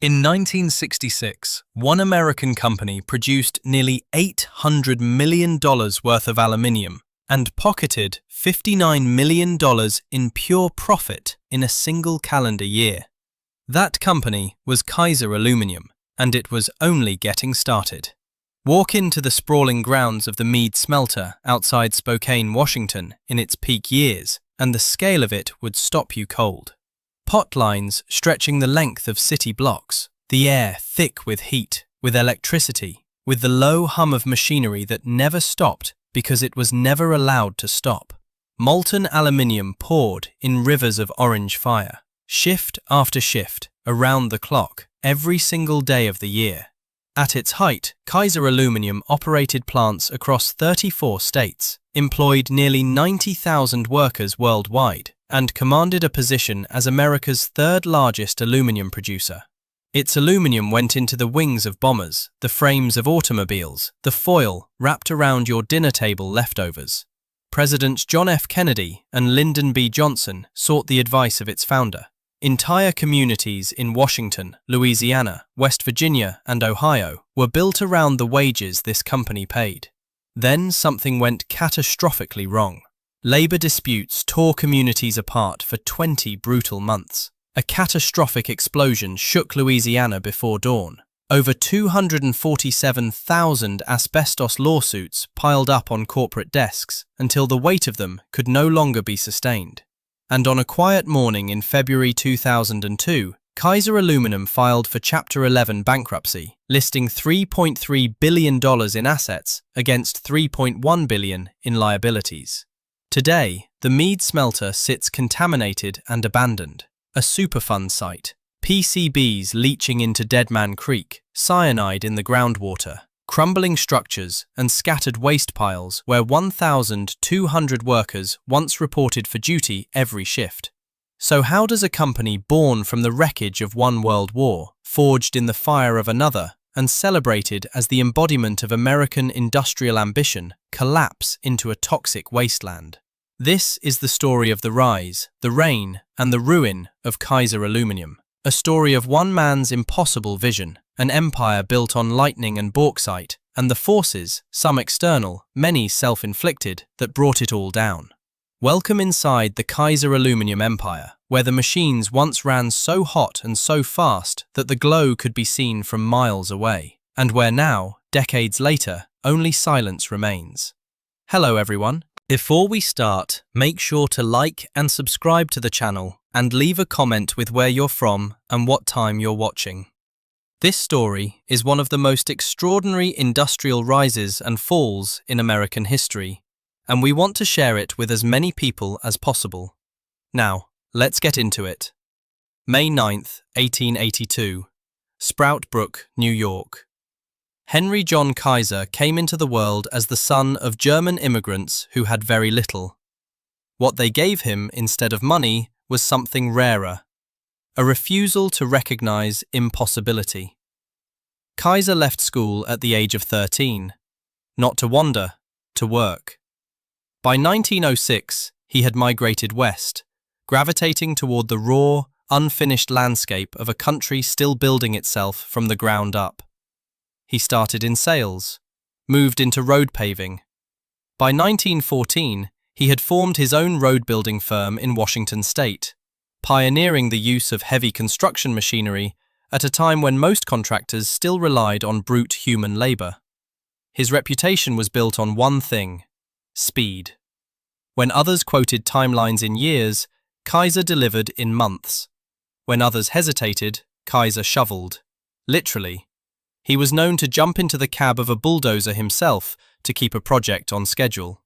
In 1966, one American company produced nearly $800 million worth of aluminium and pocketed $59 million in pure profit in a single calendar year. That company was Kaiser Aluminum, and it was only getting started. Walk into the sprawling grounds of the Mead smelter outside Spokane, Washington in its peak years, and the scale of it would stop you cold. Pot lines stretching the length of city blocks, the air thick with heat, with electricity, with the low hum of machinery that never stopped because it was never allowed to stop. Molten aluminium poured in rivers of orange fire, shift after shift, around the clock, every single day of the year. At its height, Kaiser Aluminum operated plants across 34 states, employed nearly 90,000 workers worldwide, and commanded a position as America's third-largest aluminum producer. Its aluminum went into the wings of bombers, the frames of automobiles, the foil wrapped around your dinner table leftovers. Presidents John F. Kennedy and Lyndon B. Johnson sought the advice of its founder. Entire communities in Washington, Louisiana, West Virginia, and Ohio were built around the wages this company paid. Then something went catastrophically wrong. Labor disputes tore communities apart for 20 brutal months. A catastrophic explosion shook Louisiana before dawn. Over 247,000 asbestos lawsuits piled up on corporate desks until the weight of them could no longer be sustained. And on a quiet morning in February 2002, Kaiser Aluminum filed for Chapter 11 bankruptcy, listing $3.3 billion in assets against $3.1 billion in liabilities. Today, the Mead smelter sits contaminated and abandoned, a Superfund site, PCBs leaching into Deadman Creek, cyanide in the groundwater, crumbling structures and scattered waste piles where 1,200 workers once reported for duty every shift. So how does a company born from the wreckage of one world war, forged in the fire of another, and celebrated as the embodiment of American industrial ambition, collapse into a toxic wasteland? This is the story of the rise, the reign, and the ruin of Kaiser Aluminum. A story of one man's impossible vision, an empire built on lightning and bauxite, and the forces, some external, many self-inflicted, that brought it all down. Welcome inside the Kaiser Aluminum empire, where the machines once ran so hot and so fast that the glow could be seen from miles away, and where now, decades later, only silence remains. Hello everyone. Before we start, make sure to like and subscribe to the channel and leave a comment with where you're from and what time you're watching. This story is one of the most extraordinary industrial rises and falls in American history, and we want to share it with as many people as possible. Now, let's get into it. May 9th, 1882, Sprout Brook, New York. Henry John Kaiser came into the world as the son of German immigrants who had very little. What they gave him instead of money was something rarer, a refusal to recognize impossibility. Kaiser left school at the age of 13, not to wander, to work. By 1906, he had migrated west, gravitating toward the raw, unfinished landscape of a country still building itself from the ground up. He started in sales, moved into road paving. By 1914, he had formed his own road-building firm in Washington state, pioneering the use of heavy construction machinery at a time when most contractors still relied on brute human labor. His reputation was built on one thing: speed. When others quoted timelines in years, Kaiser delivered in months. When others hesitated, Kaiser shoveled. Literally. He was known to jump into the cab of a bulldozer himself to keep a project on schedule.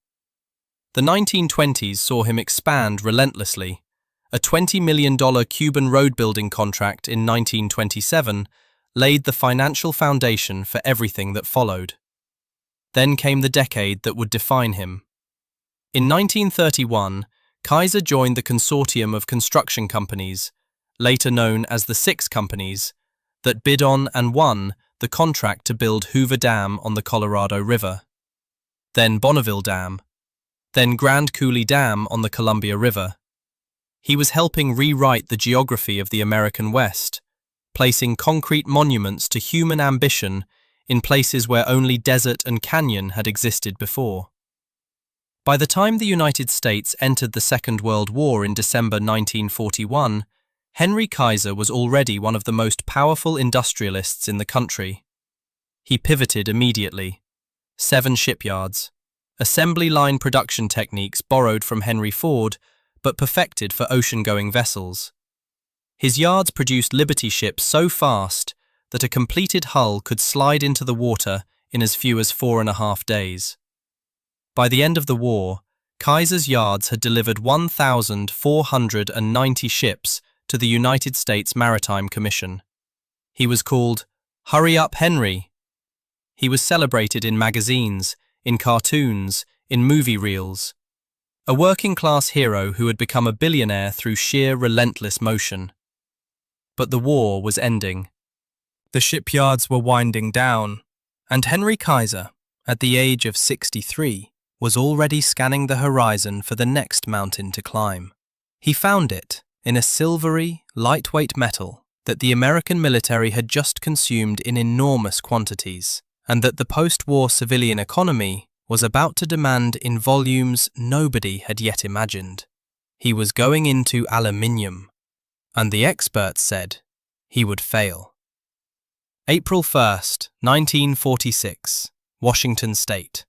The 1920s saw him expand relentlessly. A $20 million Cuban road-building contract in 1927 laid the financial foundation for everything that followed. Then came the decade that would define him. In 1931, Kaiser joined the consortium of construction companies, later known as the Six Companies, that bid on and won the contract to build Hoover Dam on the Colorado River, then Bonneville Dam, then Grand Coulee Dam on the Columbia River. He was helping rewrite the geography of the American West, placing concrete monuments to human ambition in places where only desert and canyon had existed before. By the time the United States entered the Second World War in December 1941, Henry Kaiser was already one of the most powerful industrialists in the country. He pivoted immediately. 7 shipyards, assembly line production techniques borrowed from Henry Ford, but perfected for ocean-going vessels. His yards produced Liberty ships so fast that a completed hull could slide into the water in as few as 4.5 days. By the end of the war, Kaiser's yards had delivered 1,490 ships to the United States Maritime Commission. He was called "Hurry Up Henry." He was celebrated in magazines, in cartoons, in movie reels. A working-class hero who had become a billionaire through sheer relentless motion. But the war was ending. The shipyards were winding down, and Henry Kaiser, at the age of 63, was already scanning the horizon for the next mountain to climb. He found it in a silvery, lightweight metal that the American military had just consumed in enormous quantities, and that the post-war civilian economy was about to demand in volumes nobody had yet imagined. He was going into aluminium, and the experts said he would fail. April 1st, 1946, Washington State.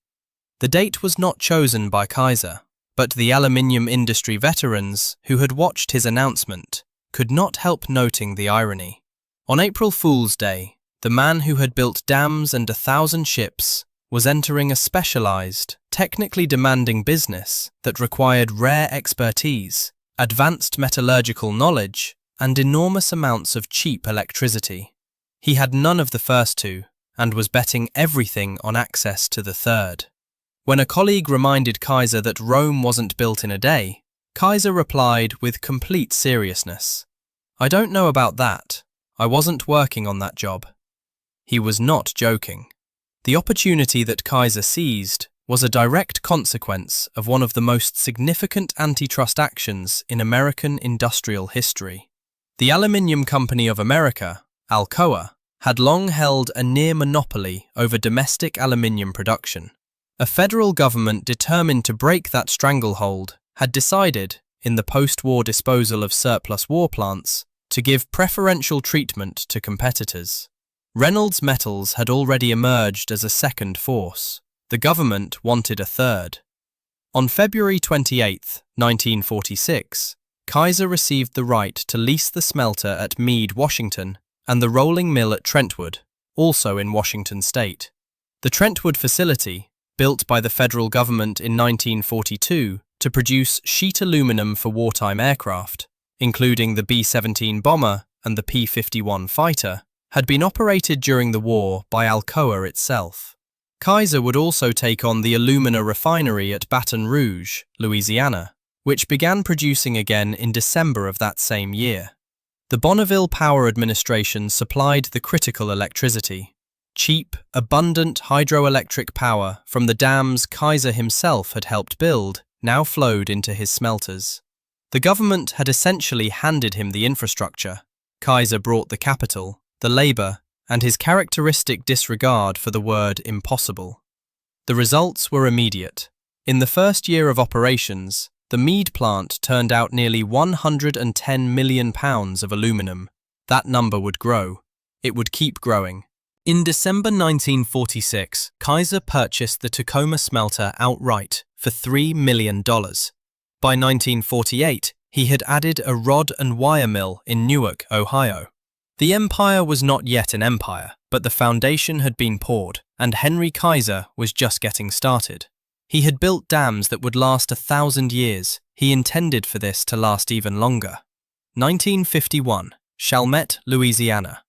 The date was not chosen by Kaiser, but the aluminium industry veterans who had watched his announcement could not help noting the irony. On April Fool's Day, the man who had built dams and 1,000 ships was entering a specialized, technically demanding business that required rare expertise, advanced metallurgical knowledge, and enormous amounts of cheap electricity. He had none of the first two, and was betting everything on access to the third. When a colleague reminded Kaiser that Rome wasn't built in a day, Kaiser replied with complete seriousness, "I don't know about that. I wasn't working on that job." He was not joking. The opportunity that Kaiser seized was a direct consequence of one of the most significant antitrust actions in American industrial history. The Aluminium Company of America, Alcoa, had long held a near monopoly over domestic aluminium production. A federal government determined to break that stranglehold had decided, in the post-war disposal of surplus war plants, to give preferential treatment to competitors. Reynolds Metals had already emerged as a second force. The government wanted a third. On February 28, 1946, Kaiser received the right to lease the smelter at Mead, Washington, and the rolling mill at Trentwood, also in Washington state. The Trentwood facility, built by the federal government in 1942 to produce sheet aluminum for wartime aircraft, including the B-17 bomber and the P-51 fighter, had been operated during the war by Alcoa itself. Kaiser would also take on the alumina refinery at Baton Rouge, Louisiana, which began producing again in December of that same year. The Bonneville Power Administration supplied the critical electricity. Cheap, abundant hydroelectric power from the dams Kaiser himself had helped build now flowed into his smelters. The government had essentially handed him the infrastructure. Kaiser brought the capital, the labor, and his characteristic disregard for the word impossible. The results were immediate. In the first year of operations, the Mead plant turned out nearly 110 million pounds of aluminum. That number would grow. It would keep growing. In December 1946, Kaiser purchased the Tacoma smelter outright for $3 million. By 1948, he had added a rod and wire mill in Newark, Ohio. The empire was not yet an empire, but the foundation had been poured, and Henry Kaiser was just getting started. He had built dams that would last 1,000 years. He intended for this to last even longer. 1951, Chalmette, Louisiana.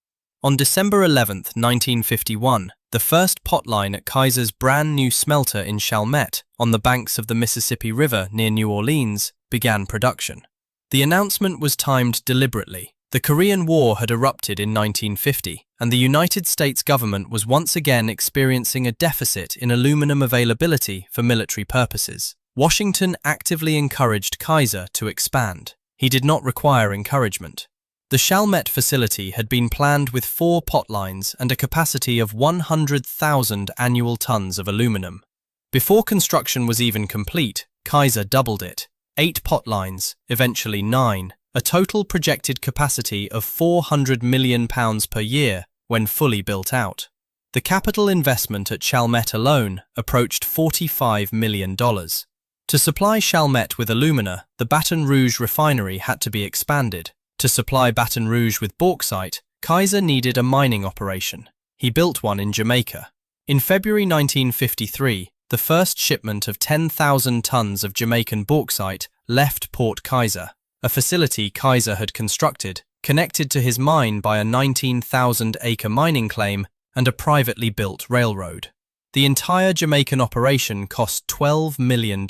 On December 11, 1951, the first potline at Kaiser's brand new smelter in Chalmette, on the banks of the Mississippi River near New Orleans, began production. The announcement was timed deliberately. The Korean War had erupted in 1950, and the United States government was once again experiencing a deficit in aluminum availability for military purposes. Washington actively encouraged Kaiser to expand. He did not require encouragement. The Chalmette facility had been planned with 4 pot lines and a capacity of 100,000 annual tons of aluminum. Before construction was even complete, Kaiser doubled it. 8 pot lines, eventually 9, a total projected capacity of £400 million per year when fully built out. The capital investment at Chalmette alone approached $45 million. To supply Chalmette with alumina, the Baton Rouge refinery had to be expanded. To supply Baton Rouge with bauxite, Kaiser needed a mining operation. He built one in Jamaica. In February 1953, the first shipment of 10,000 tons of Jamaican bauxite left Port Kaiser, a facility Kaiser had constructed, connected to his mine by a 19,000-acre mining claim and a privately built railroad. The entire Jamaican operation cost $12 million.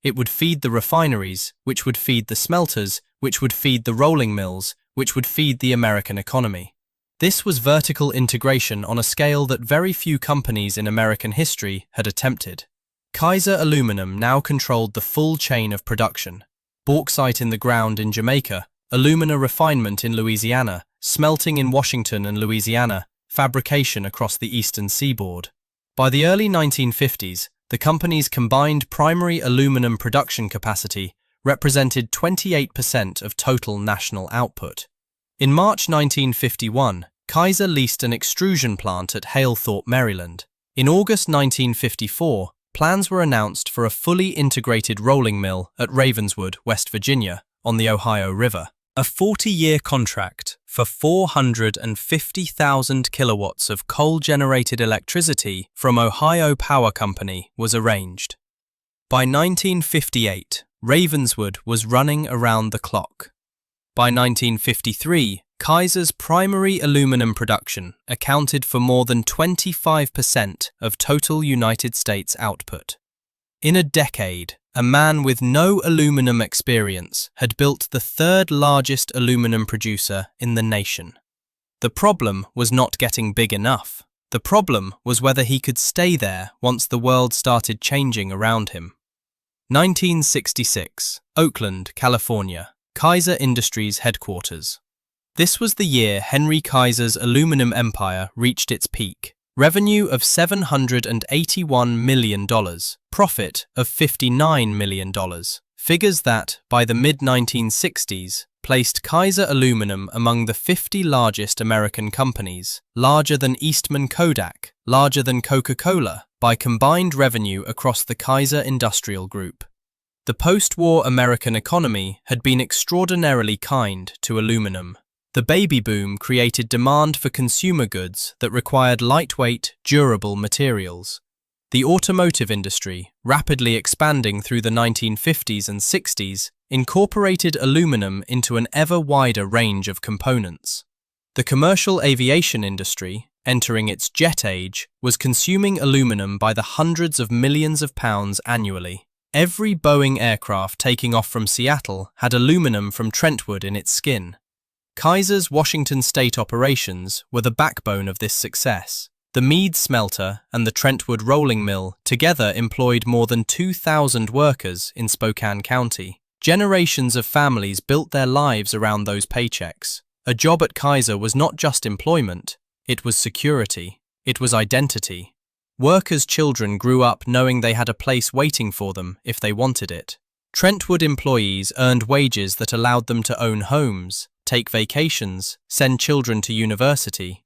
It would feed the refineries, which would feed the smelters, which would feed the rolling mills, which would feed the American economy. This was vertical integration on a scale that very few companies in American history had attempted. Kaiser Aluminum now controlled the full chain of production. Bauxite in the ground in Jamaica, alumina refinement in Louisiana, smelting in Washington and Louisiana, fabrication across the eastern seaboard. By the early 1950s, the company's combined primary aluminum production capacity represented 28% of total national output. In March 1951, Kaiser leased an extrusion plant at Halethorpe, Maryland. In August 1954, plans were announced for a fully integrated rolling mill at Ravenswood, West Virginia, on the Ohio River. A 40-year contract for 450,000 kilowatts of coal-generated electricity from Ohio Power Company was arranged. By 1958, Ravenswood was running around the clock. By 1953, Kaiser's primary aluminum production accounted for more than 25% of total United States output. In a decade, a man with no aluminum experience had built the 3rd largest aluminum producer in the nation. The problem was not getting big enough. The problem was whether he could stay there once the world started changing around him. 1966, Oakland, California, Kaiser Industries headquarters. This was the year Henry Kaiser's aluminum empire reached its peak. Revenue of $781 million, profit of $59 million. Figures that, by the mid-1960s, placed Kaiser Aluminum among the 50 largest American companies, larger than Eastman Kodak, larger than Coca-Cola, by combined revenue across the Kaiser Industrial Group. The post-war American economy had been extraordinarily kind to aluminum. The baby boom created demand for consumer goods that required lightweight, durable materials. The automotive industry, rapidly expanding through the 1950s and 60s, incorporated aluminum into an ever wider range of components. The commercial aviation industry, entering its jet age, was consuming aluminum by the hundreds of millions of pounds annually. Every Boeing aircraft taking off from Seattle had aluminum from Trentwood in its skin. Kaiser's Washington state operations were the backbone of this success. The Mead smelter and the Trentwood rolling mill together employed more than 2,000 workers in Spokane County. Generations of families built their lives around those paychecks. A job at Kaiser was not just employment, it was security, it was identity. Workers' children grew up knowing they had a place waiting for them if they wanted it. Trentwood employees earned wages that allowed them to own homes, take vacations, send children to university.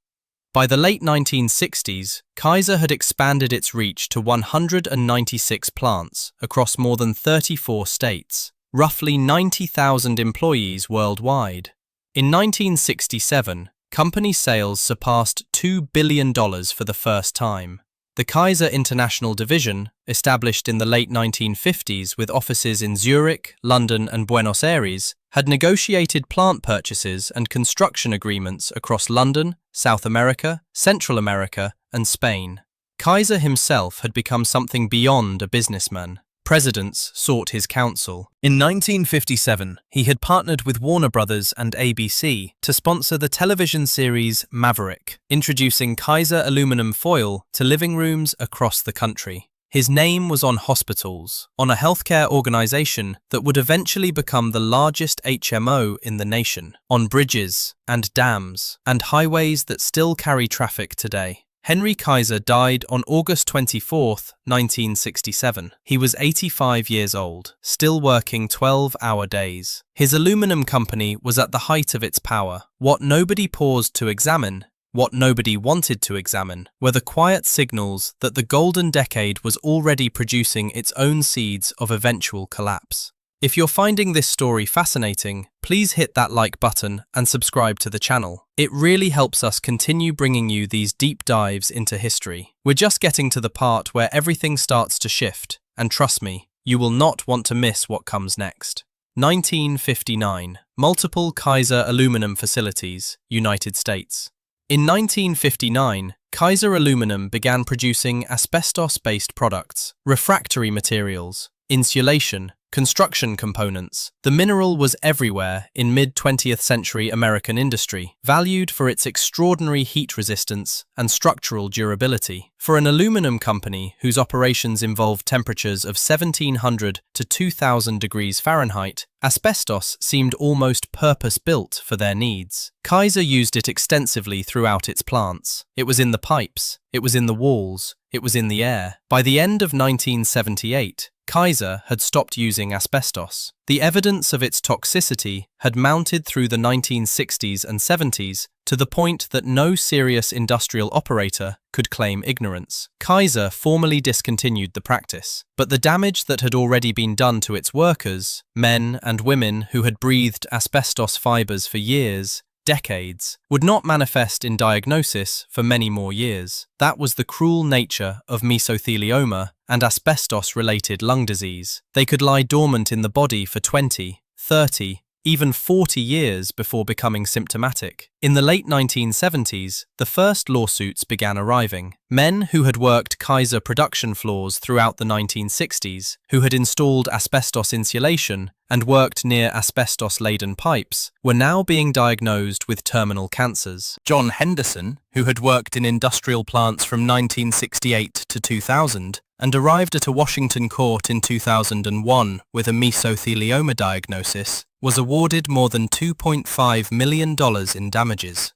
By the late 1960s, Kaiser had expanded its reach to 196 plants across more than 34 states, roughly 90,000 employees worldwide. In 1967, company sales surpassed $2 billion for the first time. The Kaiser International Division, established in the late 1950s with offices in Zurich, London and Buenos Aires, had negotiated plant purchases and construction agreements across London, South America, Central America and Spain. Kaiser himself had become something beyond a businessman. Presidents sought his counsel. In 1957, he had partnered with Warner Brothers and ABC to sponsor the television series Maverick, introducing Kaiser aluminum foil to living rooms across the country. His name was on hospitals, on a healthcare organization that would eventually become the largest HMO in the nation, on bridges and dams and highways that still carry traffic today. Henry Kaiser died on August 24, 1967. He was 85 years old, still working 12-hour days. His aluminum company was at the height of its power. What nobody paused to examine, what nobody wanted to examine, were the quiet signals that the golden decade was already producing its own seeds of eventual collapse. If you're finding this story fascinating, please hit that like button and subscribe to the channel. It really helps us continue bringing you these deep dives into history. We're just getting to the part where everything starts to shift, and trust me, you will not want to miss what comes next. 1959. Multiple Kaiser Aluminum facilities, United States. In 1959, Kaiser Aluminum began producing asbestos-based products, refractory materials, insulation, construction components. The mineral was everywhere in mid-20th century American industry, valued for its extraordinary heat resistance and structural durability. For an aluminum company whose operations involved temperatures of 1700 to 2000 degrees Fahrenheit, asbestos seemed almost purpose-built for their needs. Kaiser used it extensively throughout its plants. It was in the pipes, it was in the walls, it was in the air. By the end of 1978, Kaiser had stopped using asbestos. The evidence of its toxicity had mounted through the 1960s and 70s to the point that no serious industrial operator could claim ignorance. Kaiser formally discontinued the practice, but the damage that had already been done to its workers, men and women who had breathed asbestos fibers for years, decades, would not manifest in diagnosis for many more years. That was the cruel nature of mesothelioma and asbestos-related lung disease. They could lie dormant in the body for 20, 30, even 40 years before becoming symptomatic. In the late 1970s, the first lawsuits began arriving. Men who had worked Kaiser production floors throughout the 1960s, who had installed asbestos insulation and worked near asbestos-laden pipes, were now being diagnosed with terminal cancers. John Henderson, who had worked in industrial plants from 1968 to 2000, and arrived at a Washington court in 2001 with a mesothelioma diagnosis, was awarded more than $2.5 million in damages.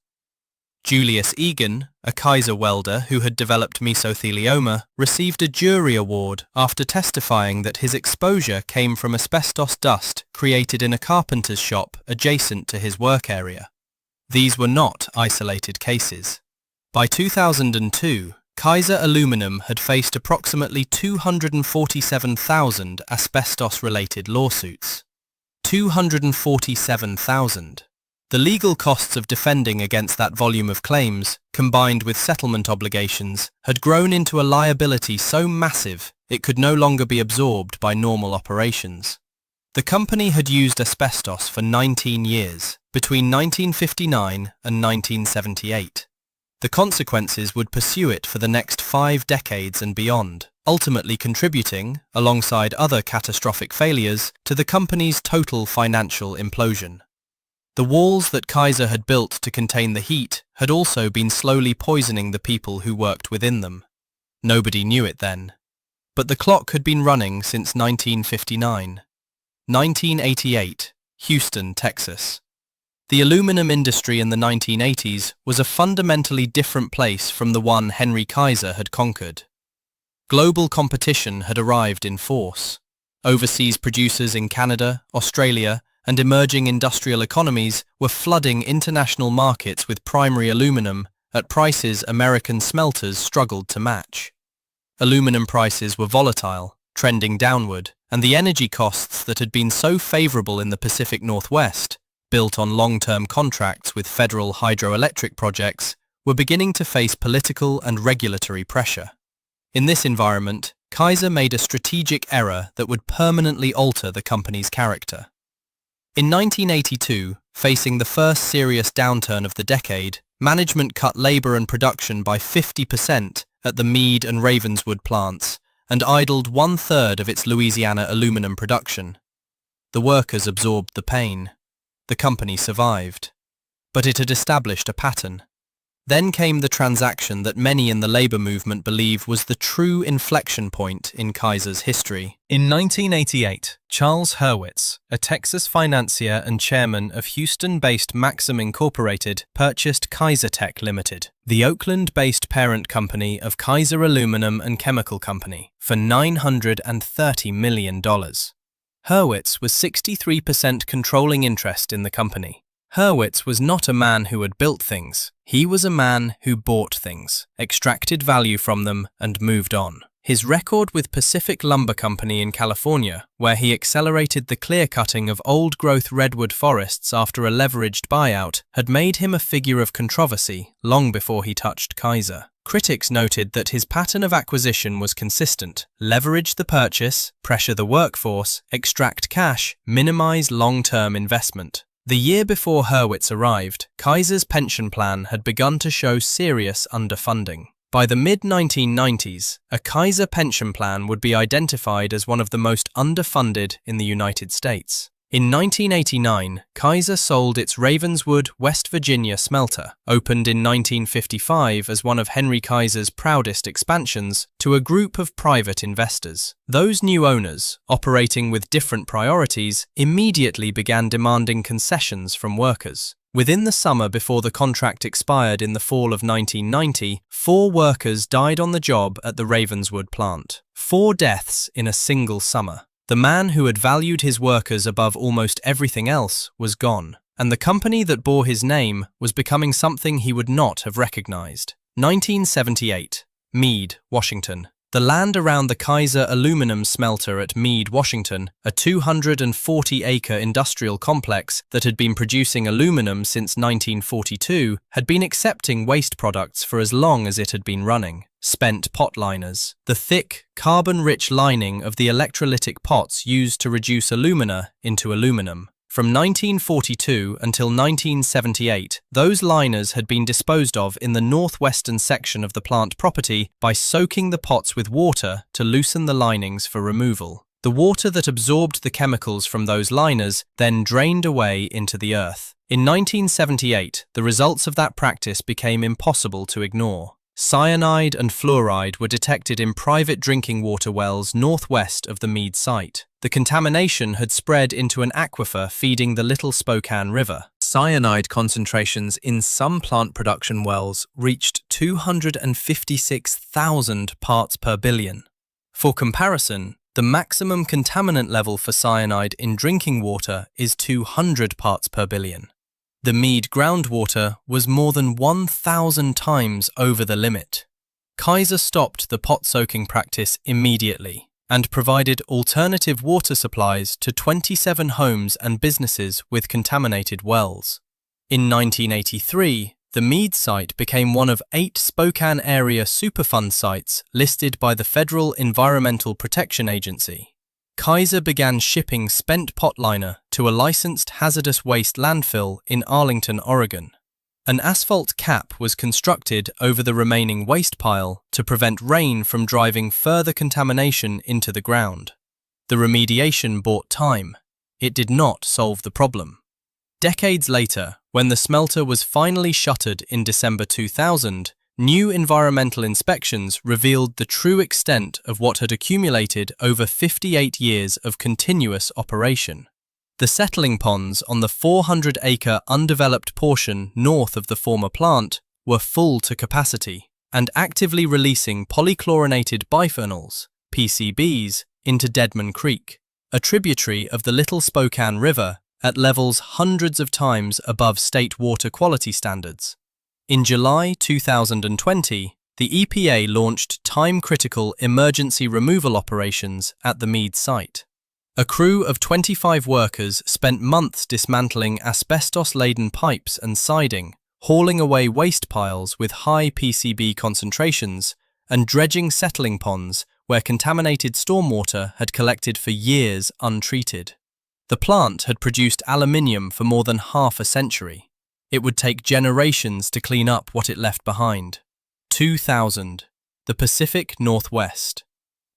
Julius Egan, a Kaiser welder who had developed mesothelioma, received a jury award after testifying that his exposure came from asbestos dust created in a carpenter's shop adjacent to his work area. These were not isolated cases. By 2002, Kaiser Aluminum had faced approximately 247,000 asbestos-related lawsuits. 247,000. The legal costs of defending against that volume of claims, combined with settlement obligations, had grown into a liability so massive it could no longer be absorbed by normal operations. The company had used asbestos for 19 years, between 1959 and 1978. The consequences would pursue it for the next 5 decades and beyond, ultimately contributing, alongside other catastrophic failures, to the company's total financial implosion. The walls that Kaiser had built to contain the heat had also been slowly poisoning the people who worked within them. Nobody knew it then. But the clock had been running since 1959. 1988, Houston, Texas. The aluminum industry in the 1980s was a fundamentally different place from the one Henry Kaiser had conquered. Global competition had arrived in force. Overseas producers in Canada, Australia, and emerging industrial economies were flooding international markets with primary aluminum at prices American smelters struggled to match. Aluminum prices were volatile, trending downward, and the energy costs that had been so favorable in the Pacific Northwest, built on long-term contracts with federal hydroelectric projects, were beginning to face political and regulatory pressure. In this environment, Kaiser made a strategic error that would permanently alter the company's character. In 1982, facing the first serious downturn of the decade, management cut labor and production by 50% at the Mead and Ravenswood plants and idled 1/3 of its Louisiana aluminum production. The workers absorbed the pain. The company survived. But it had established a pattern. Then came the transaction that many in the labor movement believe was the true inflection point in Kaiser's history. In 1988, Charles Hurwitz, a Texas financier and chairman of Houston-based Maxim Incorporated, purchased Kaiser Tech Limited, the Oakland-based parent company of Kaiser Aluminum and Chemical Company, for $930 million. Hurwitz was 63% controlling interest in the company. Hurwitz was not a man who had built things. He was a man who bought things, extracted value from them, and moved on. His record with Pacific Lumber Company in California, where he accelerated the clear-cutting of old-growth redwood forests after a leveraged buyout, had made him a figure of controversy long before he touched Kaiser. Critics noted that his pattern of acquisition was consistent: leverage the purchase, pressure the workforce, extract cash, minimize long-term investment. The year before Hurwitz arrived, Kaiser's pension plan had begun to show serious underfunding. By the mid-1990s, a Kaiser pension plan would be identified as one of the most underfunded in the United States. In 1989, Kaiser sold its Ravenswood, West Virginia smelter, opened in 1955 as one of Henry Kaiser's proudest expansions, to a group of private investors. Those new owners, operating with different priorities, immediately began demanding concessions from workers. Within the summer before the contract expired in the fall of 1990, 4 workers died on the job at the Ravenswood plant. 4 deaths in a single summer. The man who had valued his workers above almost everything else was gone, and the company that bore his name was becoming something he would not have recognized. 1978. Mead, Washington. The land around the Kaiser Aluminum smelter at Mead, Washington, a 240-acre industrial complex that had been producing aluminum since 1942, had been accepting waste products for as long as it had been running. Spent pot liners, the thick, carbon-rich lining of the electrolytic pots used to reduce alumina into aluminum. From 1942 until 1978, those liners had been disposed of in the northwestern section of the plant property by soaking the pots with water to loosen the linings for removal. The water that absorbed the chemicals from those liners then drained away into the earth. In 1978, the results of that practice became impossible to ignore. Cyanide and fluoride were detected in private drinking water wells northwest of the Mead site. The contamination had spread into an aquifer feeding the Little Spokane River. Cyanide concentrations in some plant production wells reached 256,000 parts per billion. For comparison, the maximum contaminant level for cyanide in drinking water is 200 parts per billion. The Mead groundwater was more than 1,000 times over the limit. Kaiser stopped the pot-soaking practice immediately and provided alternative water supplies to 27 homes and businesses with contaminated wells. In 1983, the Mead site became one of 8 Spokane area Superfund sites listed by the Federal Environmental Protection Agency. Kaiser began shipping spent pot liner to a licensed hazardous waste landfill in Arlington, Oregon. An asphalt cap was constructed over the remaining waste pile to prevent rain from driving further contamination into the ground. The remediation bought time. It did not solve the problem. Decades later, when the smelter was finally shuttered in December 2000, new environmental inspections revealed the true extent of what had accumulated over 58 years of continuous operation. The settling ponds on the 400-acre undeveloped portion north of the former plant were full to capacity and actively releasing polychlorinated biphenyls, PCBs, into Deadman Creek, a tributary of the Little Spokane River at levels hundreds of times above state water quality standards. In July 2020, the EPA launched time-critical emergency removal operations at the Mead site. A crew of 25 workers spent months dismantling asbestos-laden pipes and siding, hauling away waste piles with high PCB concentrations, and dredging settling ponds where contaminated stormwater had collected for years untreated. The plant had produced aluminium for more than half a century. It would take generations to clean up what it left behind. 2000. The Pacific Northwest.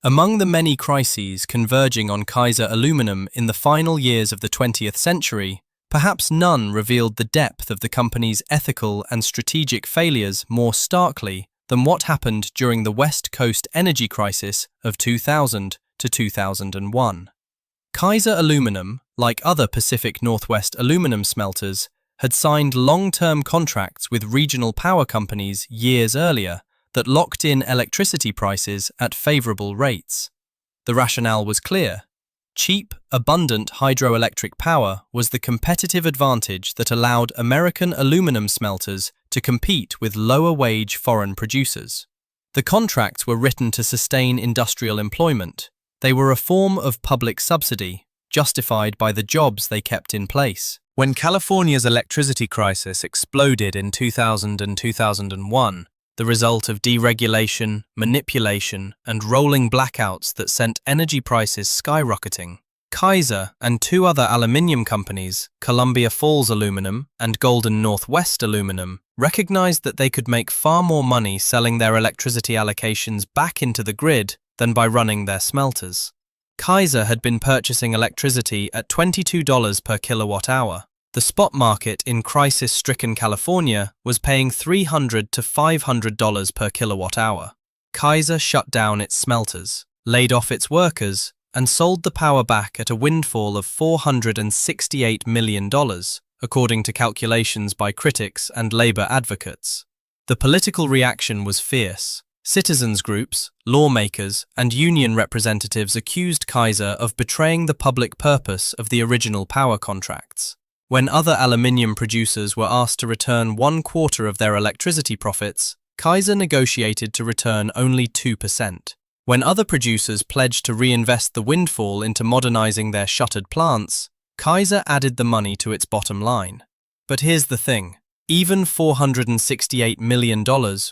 Among the many crises converging on Kaiser Aluminum in the final years of the 20th century, Perhaps none revealed the depth of the company's ethical and strategic failures more starkly than what happened during the West Coast energy crisis of 2000 to 2001. Kaiser Aluminum, like other Pacific Northwest aluminum smelters, had signed long-term contracts with regional power companies years earlier that locked in electricity prices at favorable rates. The rationale was clear. Cheap, abundant hydroelectric power was the competitive advantage that allowed American aluminum smelters to compete with lower-wage foreign producers. The contracts were written to sustain industrial employment. They were a form of public subsidy, justified by the jobs they kept in place. When California's electricity crisis exploded in 2000 and 2001, the result of deregulation, manipulation, and rolling blackouts that sent energy prices skyrocketing, Kaiser and two other aluminium companies, Columbia Falls Aluminum and Golden Northwest Aluminum, recognized that they could make far more money selling their electricity allocations back into the grid than by running their smelters. Kaiser had been purchasing electricity at $22 per kilowatt hour. The spot market in crisis-stricken California was paying $300 to $500 per kilowatt hour. Kaiser shut down its smelters, laid off its workers, and sold the power back at a windfall of $468 million, according to calculations by critics and labor advocates. The political reaction was fierce. Citizens groups, lawmakers, and union representatives accused Kaiser of betraying the public purpose of the original power contracts. When other aluminium producers were asked to return 1/4 of their electricity profits, Kaiser negotiated to return only 2%. When other producers pledged to reinvest the windfall into modernizing their shuttered plants, Kaiser added the money to its bottom line. But here's the thing. Even $468 million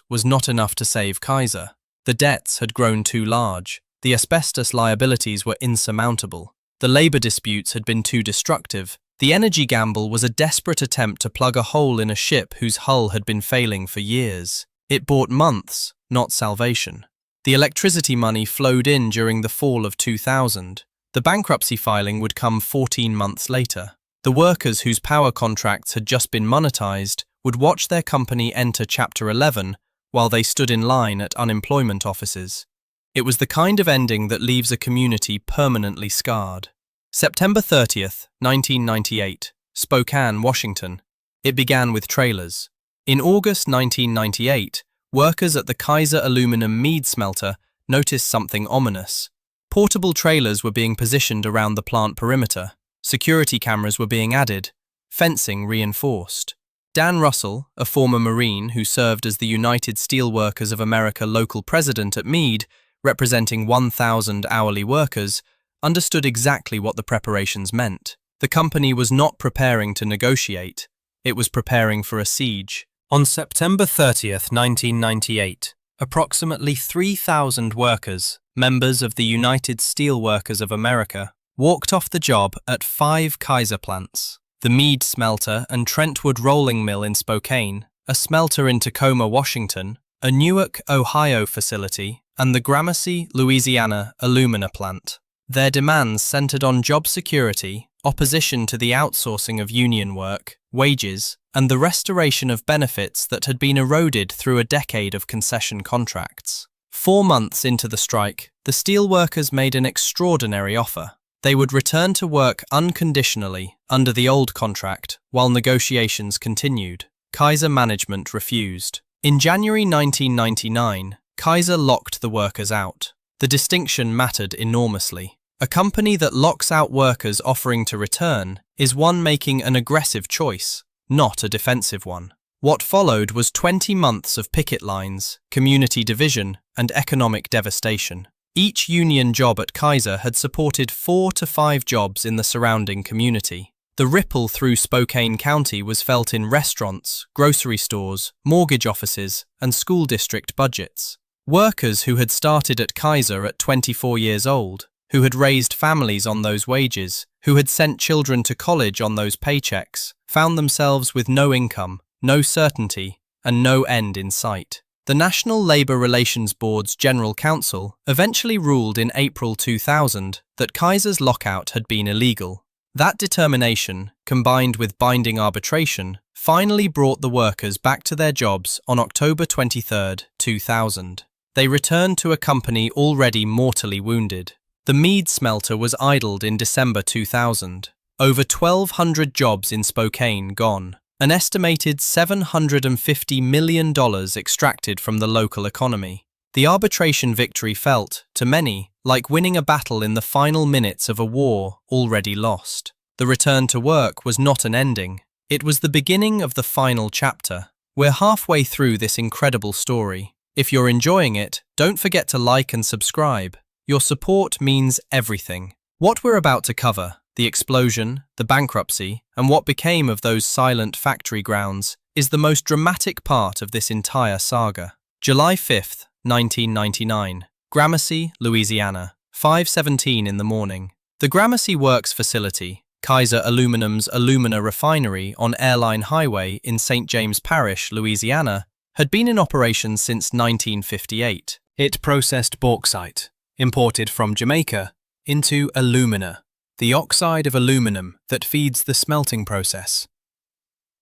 was not enough to save Kaiser. The debts had grown too large. The asbestos liabilities were insurmountable. The labor disputes had been too destructive. The energy gamble was a desperate attempt to plug a hole in a ship whose hull had been failing for years. It bought months, not salvation. The electricity money flowed in during the fall of 2000. The bankruptcy filing would come 14 months later. The workers whose power contracts had just been monetized would watch their company enter Chapter 11 while they stood in line at unemployment offices. It was the kind of ending that leaves a community permanently scarred. September 30th, 1998, Spokane, Washington. It began with trailers. In August 1998, workers at the Kaiser Aluminum Mead smelter noticed something ominous. Portable trailers were being positioned around the plant perimeter. Security cameras were being added. Fencing reinforced. Dan Russell, a former Marine who served as the United Steelworkers of America local president at Mead, representing 1,000 hourly workers, understood exactly what the preparations meant. The company was not preparing to negotiate. It was preparing for a siege. On September 30th, 1998, approximately 3,000 workers, members of the United Steelworkers of America, walked off the job at 5 Kaiser plants: the Mead smelter and Trentwood rolling mill in Spokane, a smelter in Tacoma, Washington, a Newark, Ohio facility, and the Gramercy, Louisiana alumina plant. Their demands centered on job security, opposition to the outsourcing of union work, wages, and the restoration of benefits that had been eroded through a decade of concession contracts. 4 months into the strike, the steelworkers made an extraordinary offer. They would return to work unconditionally under the old contract while negotiations continued. Kaiser management refused. In January 1999, Kaiser locked the workers out. The distinction mattered enormously. A company that locks out workers offering to return is one making an aggressive choice, not a defensive one. What followed was 20 months of picket lines, community division, and economic devastation. Each union job at Kaiser had supported 4 to 5 jobs in the surrounding community. The ripple through Spokane County was felt in restaurants, grocery stores, mortgage offices, and school district budgets. Workers who had started at Kaiser at 24 years old, who had raised families on those wages, who had sent children to college on those paychecks, found themselves with no income, no certainty, and no end in sight. The National Labor Relations Board's General Counsel eventually ruled in April 2000 that Kaiser's lockout had been illegal. That determination, combined with binding arbitration, finally brought the workers back to their jobs on October 23, 2000. They returned to a company already mortally wounded. The Mead smelter was idled in December 2000. Over 1,200 jobs in Spokane gone. An estimated $750 million extracted from the local economy. The arbitration victory felt, to many, like winning a battle in the final minutes of a war already lost. The return to work was not an ending. It was the beginning of the final chapter. We're halfway through this incredible story. If you're enjoying it, don't forget to like and subscribe. Your support means everything. What we're about to cover, the explosion, the bankruptcy, and what became of those silent factory grounds, is the most dramatic part of this entire saga. July 5th, 1999. Gramercy, Louisiana. 5:17 in the morning. The Gramercy Works facility, Kaiser Aluminum's alumina refinery on Airline Highway in St. James Parish, Louisiana, had been in operation since 1958. It processed bauxite, imported from Jamaica, into alumina, the oxide of aluminum that feeds the smelting process.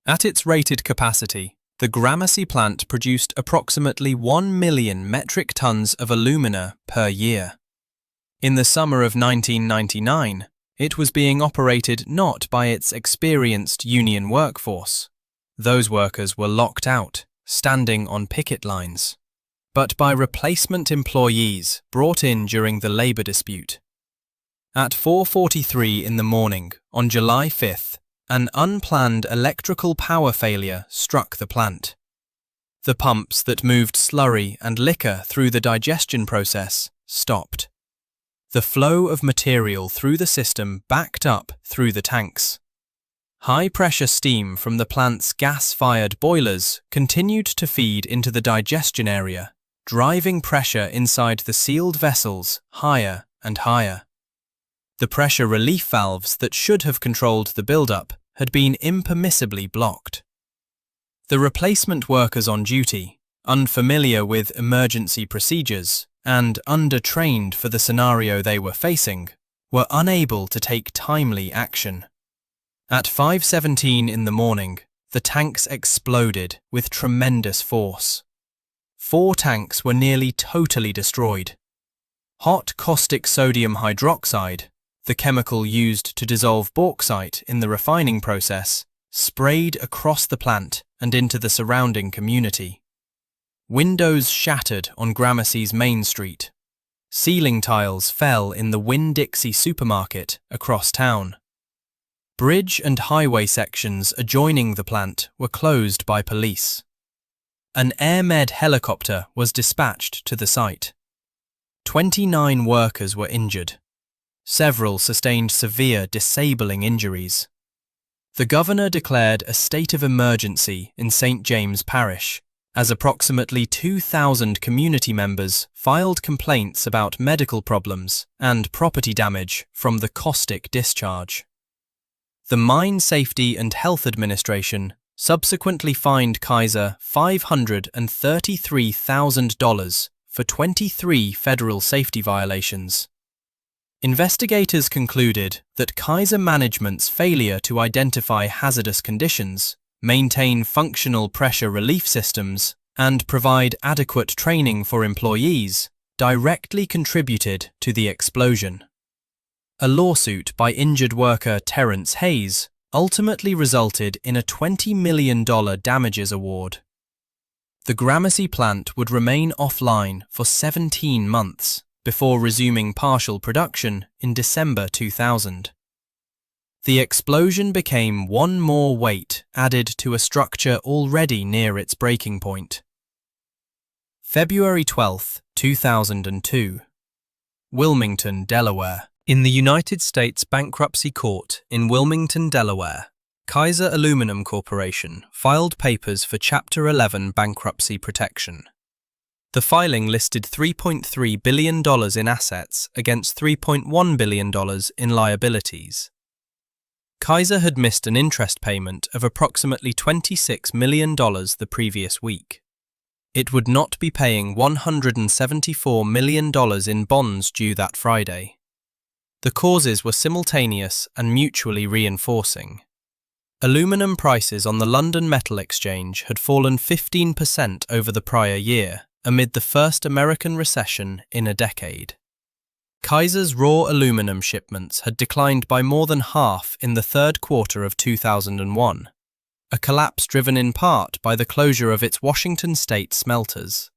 At its rated capacity, the Gramercy plant produced approximately 1 million metric tons of alumina per year. In the summer of 1999, it was being operated not by its experienced union workforce. Those workers were locked out, standing on picket lines, but by replacement employees brought in during the labor dispute. At 4:43 in the morning on July 5th, an unplanned electrical power failure struck the plant. The pumps that moved slurry and liquor through the digestion process stopped. The flow of material through the system backed up through the tanks. High-pressure steam from the plant's gas-fired boilers continued to feed into the digestion area, driving pressure inside the sealed vessels higher and higher. The pressure relief valves that should have controlled the buildup had been impermissibly blocked. The replacement workers on duty, unfamiliar with emergency procedures and undertrained for the scenario they were facing, were unable to take timely action. At 5:17 in the morning, the tanks exploded with tremendous force. 4 tanks were nearly totally destroyed. Hot caustic sodium hydroxide, the chemical used to dissolve bauxite in the refining process, sprayed across the plant and into the surrounding community. Windows shattered on Gramercy's Main Street. Ceiling tiles fell in the Winn-Dixie supermarket across town. Bridge and highway sections adjoining the plant were closed by police. An AirMed helicopter was dispatched to the site. 29 workers were injured. Several sustained severe disabling injuries. The governor declared a state of emergency in St. James Parish, as approximately 2,000 community members filed complaints about medical problems and property damage from the caustic discharge. The Mine Safety and Health Administration subsequently fined Kaiser $533,000 for 23 federal safety violations. Investigators concluded that Kaiser management's failure to identify hazardous conditions, maintain functional pressure relief systems, and provide adequate training for employees directly contributed to the explosion. A lawsuit by injured worker Terrence Hayes ultimately resulted in a $20 million damages award. The Gramercy plant would remain offline for 17 months before resuming partial production in December 2000. The explosion became one more weight added to a structure already near its breaking point. February 12, 2002. Wilmington, Delaware. In the United States Bankruptcy Court in Wilmington, Delaware, Kaiser Aluminum Corporation filed papers for Chapter 11 bankruptcy protection. The filing listed $3.3 billion in assets against $3.1 billion in liabilities. Kaiser had missed an interest payment of approximately $26 million the previous week. It would not be paying $174 million in bonds due that Friday. The causes were simultaneous and mutually reinforcing. Aluminum prices on the London Metal Exchange had fallen 15% over the prior year, amid the first American recession in a decade. Kaiser's raw aluminum shipments had declined by more than half in the third quarter of 2001, a collapse driven in part by the closure of its Washington state smelters.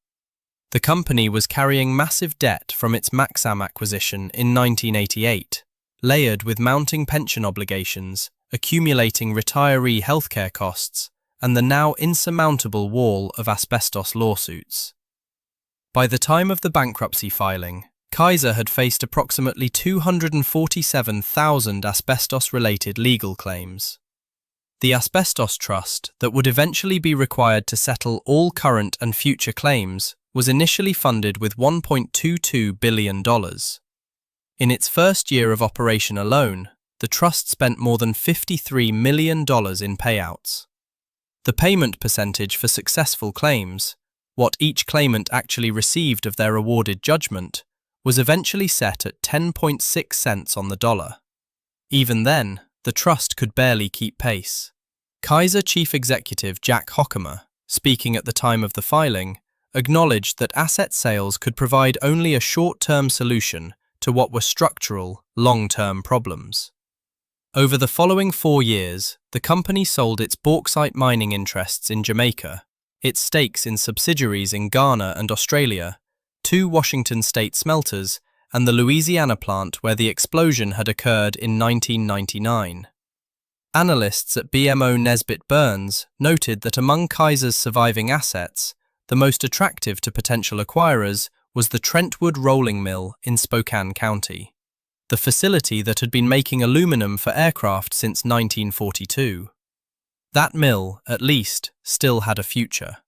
The company was carrying massive debt from its Maxam acquisition in 1988, layered with mounting pension obligations, accumulating retiree healthcare costs, and the now insurmountable wall of asbestos lawsuits. By the time of the bankruptcy filing, Kaiser had faced approximately 247,000 asbestos-related legal claims. The asbestos trust that would eventually be required to settle all current and future claims was initially funded with $1.22 billion. In its first year of operation alone, the trust spent more than $53 million in payouts. The payment percentage for successful claims, what each claimant actually received of their awarded judgment, was eventually set at 10.6 cents on the dollar. Even then, the trust could barely keep pace. Kaiser Chief Executive Jack Hockamer, speaking at the time of the filing, acknowledged that asset sales could provide only a short-term solution to what were structural, long-term problems. Over the following 4 years, the company sold its bauxite mining interests in Jamaica, its stakes in subsidiaries in Ghana and Australia, 2 Washington state smelters, and the Louisiana plant where the explosion had occurred in 1999. Analysts at BMO Nesbitt Burns noted that among Kaiser's surviving assets, the most attractive to potential acquirers was the Trentwood Rolling Mill in Spokane County, the facility that had been making aluminum for aircraft since 1942. That mill, at least, still had a future.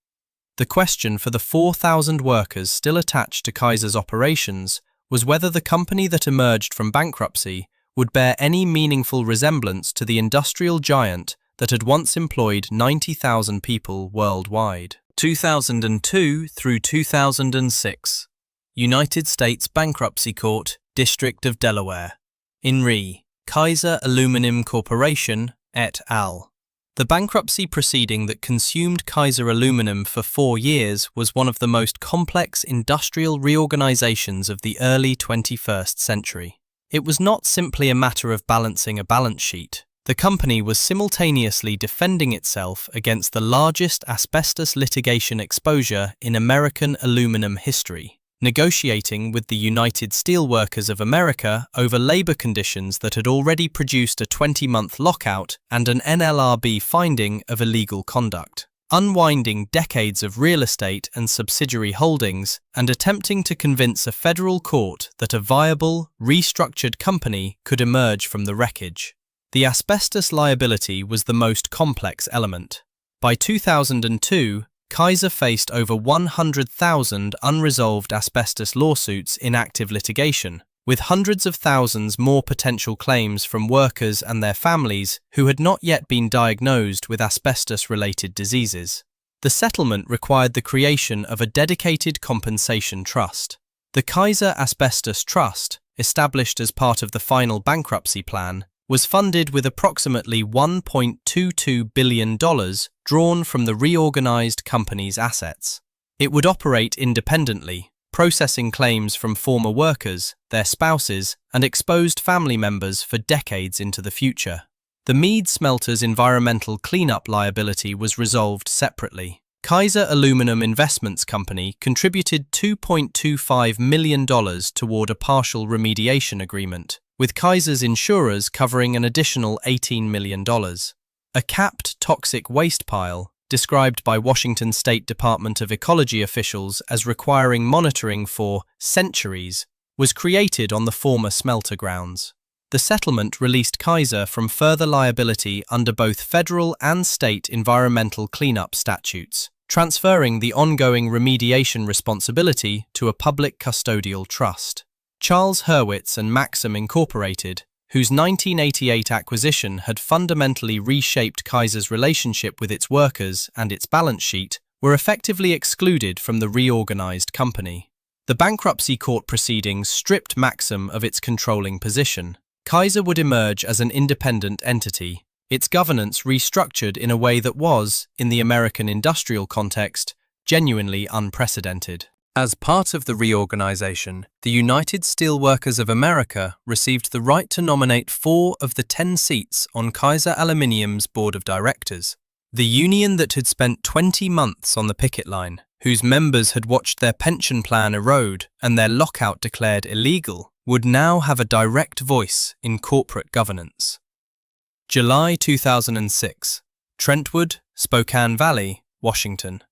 The question for the 4,000 workers still attached to Kaiser's operations was whether the company that emerged from bankruptcy would bear any meaningful resemblance to the industrial giant that had once employed 90,000 people worldwide. 2002 through 2006. United States Bankruptcy Court, District of Delaware. In re. Kaiser Aluminum Corporation, et al. The bankruptcy proceeding that consumed Kaiser Aluminum for 4 years was one of the most complex industrial reorganizations of the early 21st century. It was not simply a matter of balancing a balance sheet. The company was simultaneously defending itself against the largest asbestos litigation exposure in American aluminum history, negotiating with the United Steelworkers of America over labor conditions that had already produced a 20-month lockout and an NLRB finding of illegal conduct, unwinding decades of real estate and subsidiary holdings, and attempting to convince a federal court that a viable, restructured company could emerge from the wreckage. The asbestos liability was the most complex element. By 2002, Kaiser faced over 100,000 unresolved asbestos lawsuits in active litigation, with hundreds of thousands more potential claims from workers and their families who had not yet been diagnosed with asbestos-related diseases. The settlement required the creation of a dedicated compensation trust. The Kaiser Asbestos Trust, established as part of the final bankruptcy plan, was funded with approximately $1.22 billion drawn from the reorganized company's assets. It would operate independently, processing claims from former workers, their spouses, and exposed family members for decades into the future. The Mead smelter's environmental cleanup liability was resolved separately. Kaiser Aluminum Investments Company contributed $2.25 million toward a partial remediation agreement, with Kaiser's insurers covering an additional $18 million. A capped toxic waste pile, described by Washington State Department of Ecology officials as requiring monitoring for centuries, was created on the former smelter grounds. The settlement released Kaiser from further liability under both federal and state environmental cleanup statutes, transferring the ongoing remediation responsibility to a public custodial trust. Charles Hurwitz and Maxam Incorporated, whose 1988 acquisition had fundamentally reshaped Kaiser's relationship with its workers and its balance sheet, were effectively excluded from the reorganized company. The bankruptcy court proceedings stripped Maxim of its controlling position. Kaiser would emerge as an independent entity, its governance restructured in a way that was, in the American industrial context, genuinely unprecedented. As part of the reorganization, the United Steelworkers of America received the right to nominate 4 of the 10 seats on Kaiser Aluminum's board of directors. The union that had spent 20 months on the picket line, whose members had watched their pension plan erode and their lockout declared illegal, would now have a direct voice in corporate governance. July 2006. Trentwood, Spokane Valley, Washington.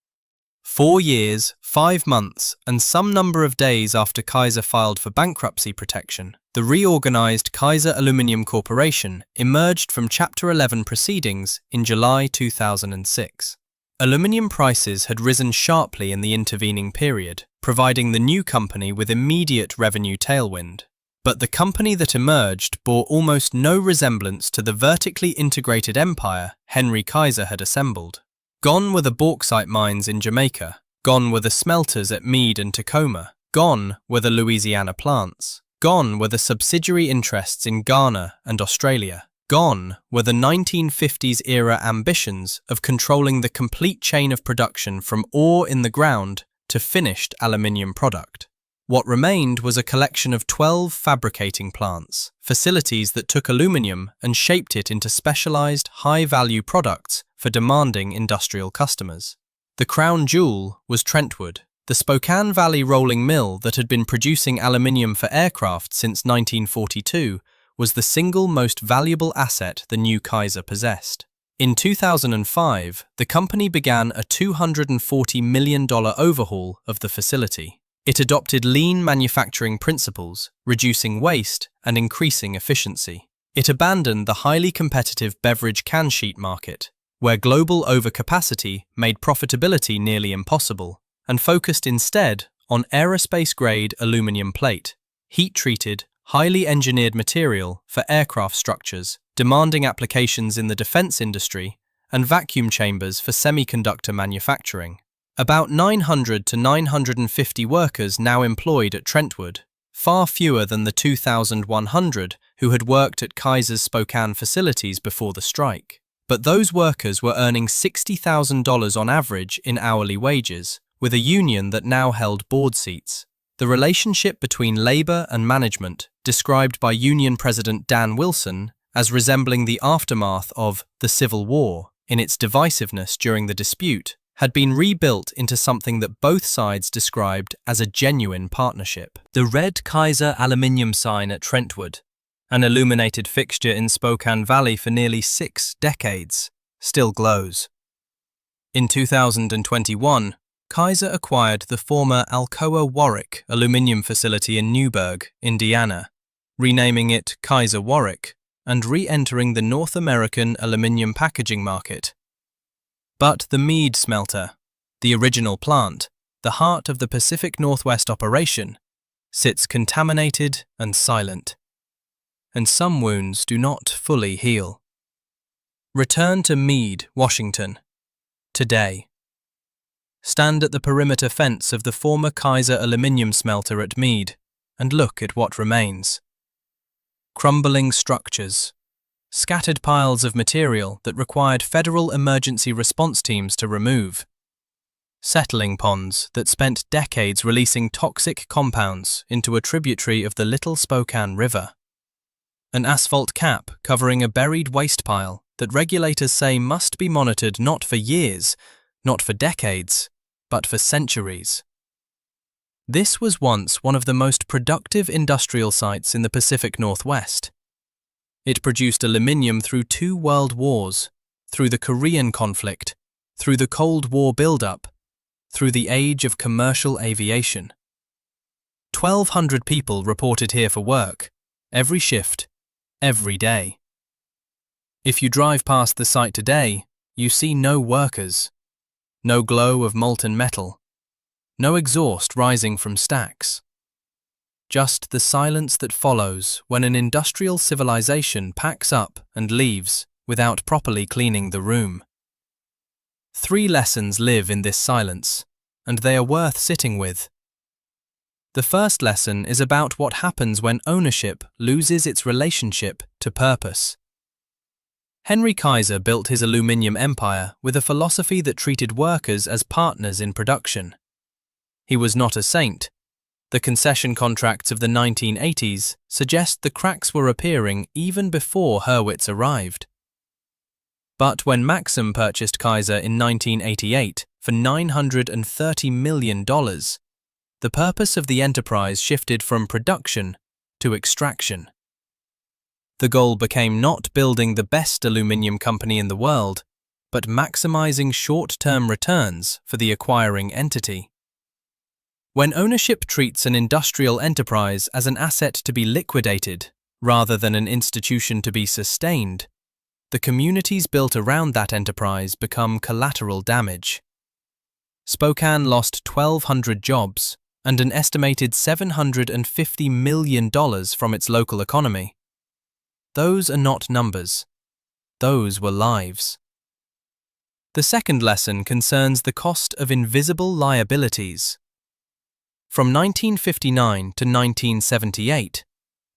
4 years, 5 months, and some number of days after Kaiser filed for bankruptcy protection, the reorganized Kaiser Aluminum Corporation emerged from Chapter 11 proceedings in July 2006. Aluminium prices had risen sharply in the intervening period, providing the new company with immediate revenue tailwind. But the company that emerged bore almost no resemblance to the vertically integrated empire Henry Kaiser had assembled. Gone were the bauxite mines in Jamaica, gone were the smelters at Mead and Tacoma, gone were the Louisiana plants, gone were the subsidiary interests in Ghana and Australia. Gone were the 1950s-era ambitions of controlling the complete chain of production from ore in the ground to finished aluminium product. What remained was a collection of 12 fabricating plants, facilities that took aluminium and shaped it into specialized, high-value products for demanding industrial customers. The crown jewel was Trentwood, the Spokane Valley rolling mill that had been producing aluminium for aircraft since 1942, was the single most valuable asset the new Kaiser possessed. In 2005, the company began a $240 million overhaul of the facility. It adopted lean manufacturing principles, reducing waste and increasing efficiency. It abandoned the highly competitive beverage can sheet market, where global overcapacity made profitability nearly impossible, and focused instead on aerospace-grade aluminum plate, heat-treated, highly engineered material for aircraft structures, demanding applications in the defense industry, and vacuum chambers for semiconductor manufacturing. About 900 to 950 workers now employed at Trentwood, far fewer than the 2,100 who had worked at Kaiser's Spokane facilities before the strike. But those workers were earning $60,000 on average in hourly wages, with a union that now held board seats. The relationship between labor and management, described by Union President Dan Wilson as resembling the aftermath of the Civil War in its divisiveness during the dispute, had been rebuilt into something that both sides described as a genuine partnership. The red Kaiser Aluminum sign at Trentwood, an illuminated fixture in Spokane Valley for nearly 6 decades, still glows. In 2021, Kaiser acquired the former Alcoa Warwick aluminium facility in Newburgh, Indiana, renaming it Kaiser Warwick and re-entering the North American aluminium packaging market. But the Mead smelter, the original plant, the heart of the Pacific Northwest operation, sits contaminated and silent. And some wounds do not fully heal. Return to Mead, Washington, today. Stand at the perimeter fence of the former Kaiser Aluminum smelter at Mead and look at what remains. Crumbling structures, scattered piles of material that required federal emergency response teams to remove, settling ponds that spent decades releasing toxic compounds into a tributary of the Little Spokane River, an asphalt cap covering a buried waste pile that regulators say must be monitored not for years, not for decades, but for centuries. This was once one of the most productive industrial sites in the Pacific Northwest. It produced aluminium through 2 world wars, through the Korean conflict, through the Cold War buildup, through the age of commercial aviation. 1,200 people reported here for work, every shift, every day. If you drive past the site today, you see no workers, no glow of molten metal, no exhaust rising from stacks. Just the silence that follows when an industrial civilization packs up and leaves without properly cleaning the room. 3 lessons live in this silence, and they are worth sitting with. The first lesson is about what happens when ownership loses its relationship to purpose. Henry Kaiser built his aluminium empire with a philosophy that treated workers as partners in production. He was not a saint. The concession contracts of the 1980s suggest the cracks were appearing even before Hurwitz arrived. But when Maxim purchased Kaiser in 1988 for $930 million, the purpose of the enterprise shifted from production to extraction. The goal became not building the best aluminium company in the world, but maximizing short-term returns for the acquiring entity. When ownership treats an industrial enterprise as an asset to be liquidated rather than an institution to be sustained, the communities built around that enterprise become collateral damage. Spokane lost 1,200 jobs and an estimated $750 million from its local economy. Those are not numbers. Those were lives. The second lesson concerns the cost of invisible liabilities. From 1959 to 1978,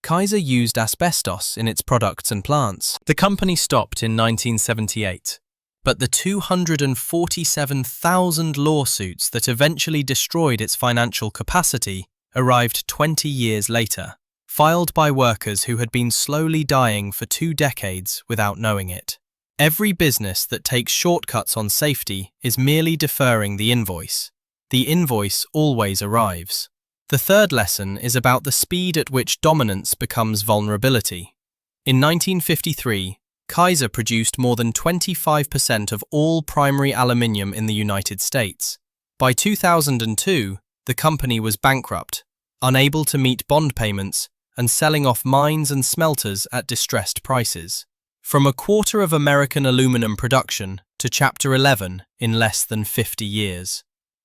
Kaiser used asbestos in its products and plants. The company stopped in 1978, but the 247,000 lawsuits that eventually destroyed its financial capacity arrived 20 years later, filed by workers who had been slowly dying for 2 decades without knowing it. Every business that takes shortcuts on safety is merely deferring the invoice. The invoice always arrives. The third lesson is about the speed at which dominance becomes vulnerability. In 1953, Kaiser produced more than 25% of all primary aluminium in the United States. By 2002, the company was bankrupt, unable to meet bond payments, and selling off mines and smelters at distressed prices. From a quarter of American aluminum production to Chapter 11 in less than 50 years.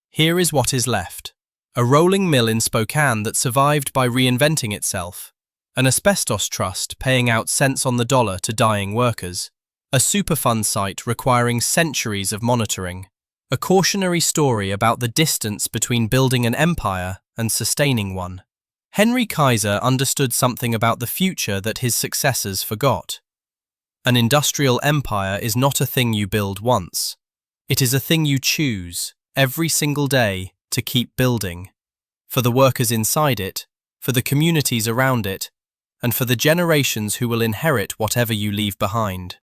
Here is what is left. A rolling mill in Spokane that survived by reinventing itself. An asbestos trust paying out cents on the dollar to dying workers. A Superfund site requiring centuries of monitoring. A cautionary story about the distance between building an empire and sustaining one. Henry Kaiser understood something about the future that his successors forgot. An industrial empire is not a thing you build once. It is a thing you choose, every single day, to keep building. For the workers inside it, for the communities around it, and for the generations who will inherit whatever you leave behind.